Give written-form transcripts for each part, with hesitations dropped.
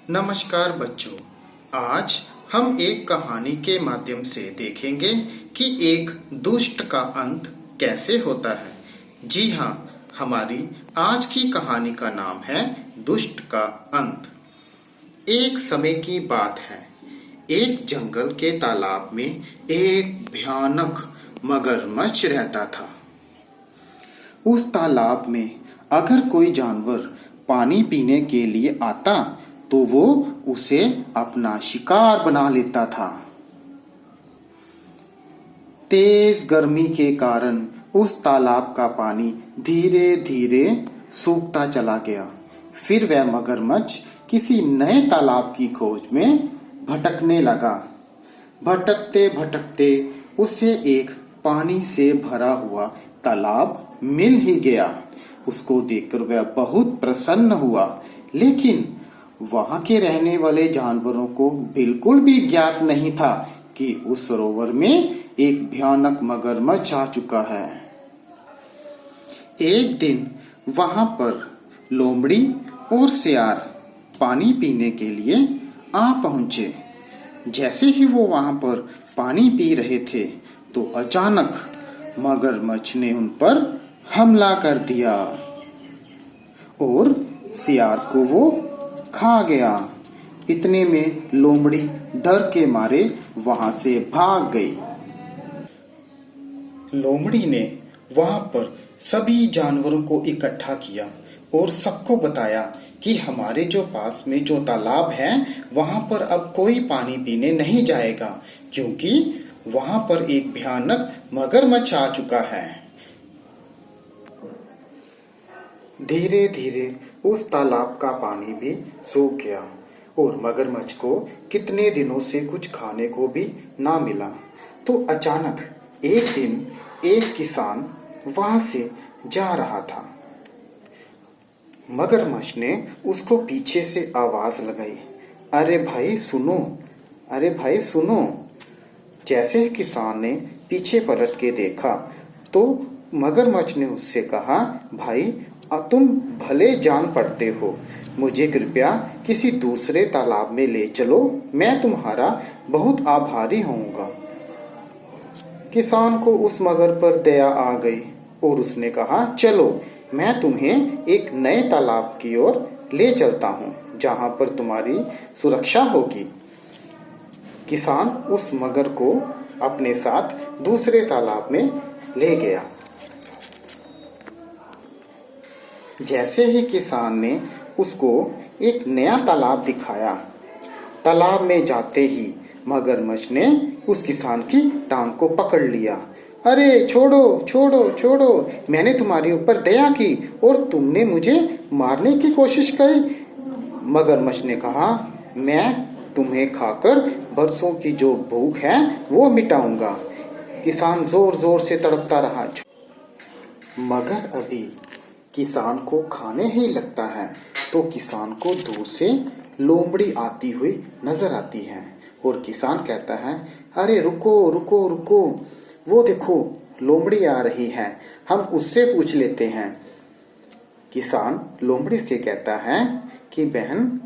नमस्कार बच्चों। आज हम एक कहानी के माध्यम से देखेंगे कि एक दुष्ट का अंत कैसे होता है। जी हाँ, हमारी आज की कहानी का नाम है दुष्ट का अंत। एक समय की बात है, एक जंगल के तालाब में एक भयानक मगरमच्छ रहता था। उस तालाब में अगर कोई जानवर पानी पीने के लिए आता तो वो उसे अपना शिकार बना लेता था। तेज गर्मी के कारण उस तालाब का पानी धीरे धीरे सूखता चला गया। फिर वह मगरमच्छ किसी नए तालाब की खोज में भटकने लगा। भटकते भटकते उसे एक पानी से भरा हुआ तालाब मिल ही गया। उसको देखकर वह बहुत प्रसन्न हुआ, लेकिन वहां के रहने वाले जानवरों को बिल्कुल भी ज्ञात नहीं था कि उस सरोवर में एक भयानक मगरमच्छ आ चुका है। एक दिन वहां पर लोमड़ी और सियार पानी पीने के लिए आ पहुंचे। जैसे ही वो वहां पर पानी पी रहे थे तो अचानक मगरमच्छ ने उन पर हमला कर दिया और सियार को वो खा गया। इतने में लोमड़ी डर के मारे वहां से भाग गई। लोमड़ी ने वहां पर सभी जानवरों को इकट्ठा किया और सबको बताया कि हमारे जो पास में जो तालाब है वहां पर अब कोई पानी पीने नहीं जाएगा, क्योंकि वहां पर एक भयानक मगरमच्छ आ चुका है। धीरे धीरे उस तालाब का पानी भी सूख गया और मगरमच्छ को कितने दिनों से कुछ खाने को भी ना मिला। तो अचानक एक दिन एक किसान वहां से जा रहा था। मगरमच्छ ने उसको पीछे से आवाज लगाई, अरे भाई सुनो, अरे भाई सुनो। जैसे ही किसान ने पीछे पलट के देखा तो मगरमच्छ ने उससे कहा, भाई तुम भले जान पड़ते हो, मुझे कृपया किसी दूसरे तालाब में ले चलो, मैं तुम्हारा बहुत आभारी होऊंगा। किसान को उस मगर पर दया आ गई और उसने कहा, चलो मैं तुम्हें एक नए तालाब की ओर ले चलता हूँ जहां पर तुम्हारी सुरक्षा होगी। किसान उस मगर को अपने साथ दूसरे तालाब में ले गया। जैसे ही किसान ने उसको एक नया तालाब दिखाया, तालाब में जाते ही मगरमच्छ ने उस किसान की टांग को पकड़ लिया। अरे छोड़ो छोड़ो छोड़ो, मैंने तुम्हारे ऊपर दया की और तुमने मुझे मारने की कोशिश करी। मगरमच्छ ने कहा, मैं तुम्हें खाकर बरसों की जो भूख है वो मिटाऊंगा। किसान जोर जोर से तड़पता रहा। मगर अभी किसान को खाने ही लगता है तो किसान को दूर से लोमड़ी आती हुई नजर आती है और किसान कहता है, अरे रुको रुको रुको, वो देखो लोमड़ी आ रही है, हम उससे पूछ लेते हैं। किसान लोमड़ी से कहता है कि बहन,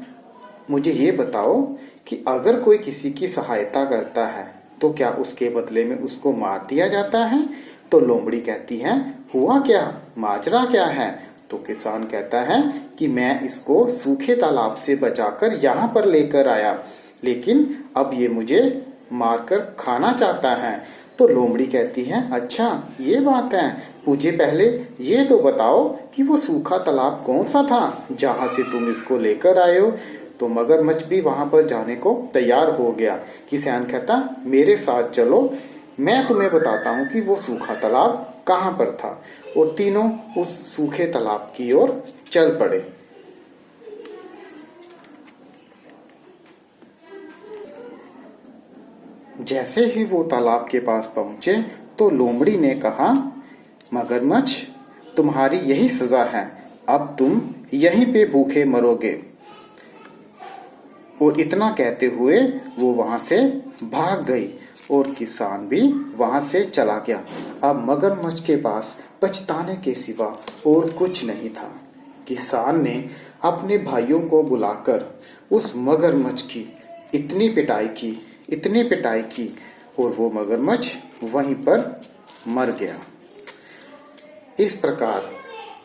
मुझे ये बताओ कि अगर कोई किसी की सहायता करता है तो क्या उसके बदले में उसको मार दिया जाता है? तो लोमड़ी कहती है, हुआ क्या, माजरा क्या है? तो किसान कहता है कि मैं इसको सूखे तालाब से बचाकर यहाँ पर लेकर आया, लेकिन अब ये मुझे मारकर खाना चाहता है। तो लोमड़ी कहती है, अच्छा ये बात है, मुझे पहले ये तो बताओ कि वो सूखा तालाब कौन सा था जहां से तुम इसको लेकर आए हो। तो मगरमच्छ भी वहां पर जाने को तैयार हो गया। किसान कहता, मेरे साथ चलो, मैं तुम्हें बताता हूँ कि वो सूखा तालाब कहाँ पर था। और तीनों उस सूखे तालाब की ओर चल पड़े। जैसे ही वो तालाब के पास पहुंचे तो लोमड़ी ने कहा, मगरमच्छ तुम्हारी यही सजा है, अब तुम यहीं पे भूखे मरोगे। और इतना कहते हुए वो वहां से भाग गई और किसान भी वहां से चला गया। अब मगरमच्छ के पास पछताने के सिवा और कुछ नहीं था। किसान ने अपने भाइयों को बुलाकर उस मगरमच्छ की इतनी पिटाई की और वो मगरमच्छ वहीं पर मर गया। इस प्रकार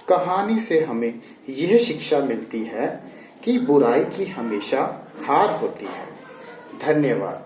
कहानी से हमें यह शिक्षा मिलती है कि बुराई की हमेशा हार होती है। धन्यवाद।